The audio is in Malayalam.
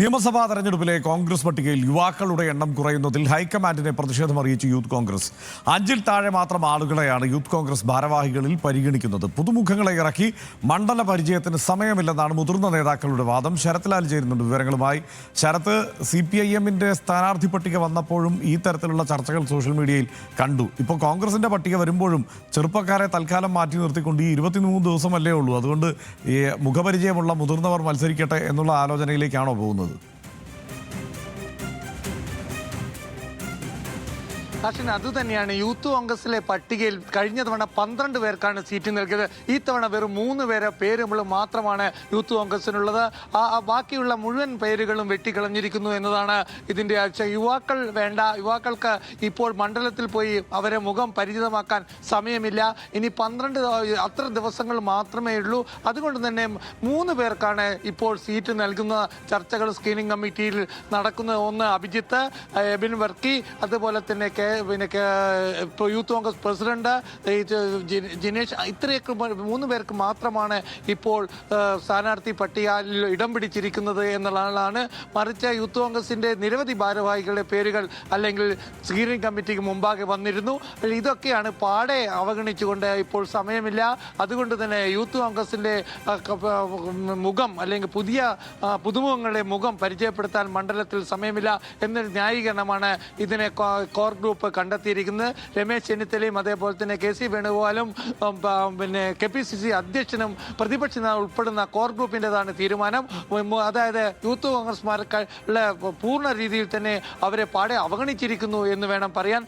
നിയമസഭാ തെരഞ്ഞെടുപ്പിലെ കോൺഗ്രസ് പട്ടികയിൽ യുവാക്കളുടെ എണ്ണം കുറയുന്നതിൽ ഹൈക്കമാൻഡിനെ പ്രതിഷേധം അറിയിച്ചു യൂത്ത് കോൺഗ്രസ്. 5-ൽ താഴെ മാത്രം ആളുകളെയാണ് യൂത്ത് കോൺഗ്രസ് ഭാരവാഹികളിൽ പരിഗണിക്കുന്നത്. പുതുമുഖങ്ങളെ ഇറക്കി മണ്ഡല പരിചയത്തിന് സമയമില്ലെന്നാണ് മുതിർന്ന നേതാക്കളുടെ വാദം. ശരത്ലാൽ ചേരുന്നുണ്ട് വിവരങ്ങളുമായി. ശരത്ത്, CPIM-ന്റെ സ്ഥാനാർത്ഥി പട്ടിക വന്നപ്പോഴും ഈ തരത്തിലുള്ള ചർച്ചകൾ സോഷ്യൽ മീഡിയയിൽ കണ്ടു. ഇപ്പോൾ കോൺഗ്രസിന്റെ പട്ടിക വരുമ്പോഴും ചെറുപ്പക്കാരെ തൽക്കാലം മാറ്റി നിർത്തിക്കൊണ്ട് ഈ 23 ദിവസമല്ലേ ഉള്ളൂ, അതുകൊണ്ട് ഈ മുഖപരിചയമുള്ള മുതിർന്നവർ മത്സരിക്കട്ടെ എന്നുള്ള ആലോചനയിലേക്കാണോ പോകുന്നത്? അതുതന്നെയാണ് യൂത്ത് കോൺഗ്രസിലെ പട്ടികയിൽ കഴിഞ്ഞ തവണ 12 പേർക്കാണ് സീറ്റ് നൽകിയത്. ഈ തവണ വെറും 3 പേര് മാത്രമാണ് യൂത്ത് കോൺഗ്രസിനുള്ളത്. ബാക്കിയുള്ള മുഴുവൻ പേരുകളും വെട്ടിക്കളഞ്ഞിരിക്കുന്നു എന്നതാണ് ഇതിന്റെ ആഴ്ച. യുവാക്കൾ വേണ്ട, യുവാക്കൾക്ക് ഇപ്പോൾ മണ്ഡലത്തിൽ പോയി അവരെ മുഖം പരിചിതമാക്കാൻ സമയമില്ല. ഇനി 12 അത്ര ദിവസങ്ങൾ മാത്രമേ ഉള്ളൂ. അതുകൊണ്ട് തന്നെ 3 പേർക്കാണ് ഇപ്പോൾ സീറ്റ് നൽകുന്ന ചർച്ചകൾ സ്ക്രീനിംഗ് കമ്മിറ്റിയിൽ നടക്കുന്നത്. ഒന്ന് അഭിജിത്ത്, എബിൻ വർക്കി, അതുപോലെ തന്നെ ഇപ്പോൾ യൂത്ത് കോൺഗ്രസ് പ്രസിഡന്റ് ജിനേഷ്. ഇത്രയൊക്കെ 3 പേർക്ക് മാത്രമാണ് ഇപ്പോൾ സ്ഥാനാർത്ഥി പട്ടികയിൽ ഇടം പിടിച്ചിരിക്കുന്നത് എന്നുള്ളതാണ്. മറിച്ച് യൂത്ത് കോൺഗ്രസിന്റെ നിരവധി ഭാരവാഹികളുടെ പേരുകൾ അല്ലെങ്കിൽ സ്ക്രീനിംഗ് കമ്മിറ്റിക്ക് മുമ്പാകെ വന്നിരുന്നു. ഇതൊക്കെയാണ് പാടെ അവഗണിച്ചുകൊണ്ട് ഇപ്പോൾ സമയമില്ല. അതുകൊണ്ട് തന്നെ യൂത്ത് കോൺഗ്രസിന്റെ മുഖം അല്ലെങ്കിൽ പുതുമുഖങ്ങളുടെ മുഖം പരിചയപ്പെടുത്താൻ മണ്ഡലത്തിൽ സമയമില്ല എന്നൊരു ന്യായീകരണമാണ് ഇതിനെ കോർ ഗ്രൂപ്പ് കണ്ടെത്തിയിരിക്കുന്നത്. രമേശ് ചെന്നിത്തലയും അതേപോലെ തന്നെ KC വേണുഗോപാലും പിന്നെ KPCC അധ്യക്ഷനും പ്രതിപക്ഷ നേതാവ് ഉൾപ്പെടുന്ന കോർ ഗ്രൂപ്പിൻ്റെതാണ് തീരുമാനം. അതായത് യൂത്ത് കോൺഗ്രസ്മാരുടെ പൂർണ്ണ രീതിയിൽ തന്നെ അവരെ പാടെ അവഗണിച്ചിരിക്കുന്നു എന്ന് വേണം പറയാൻ.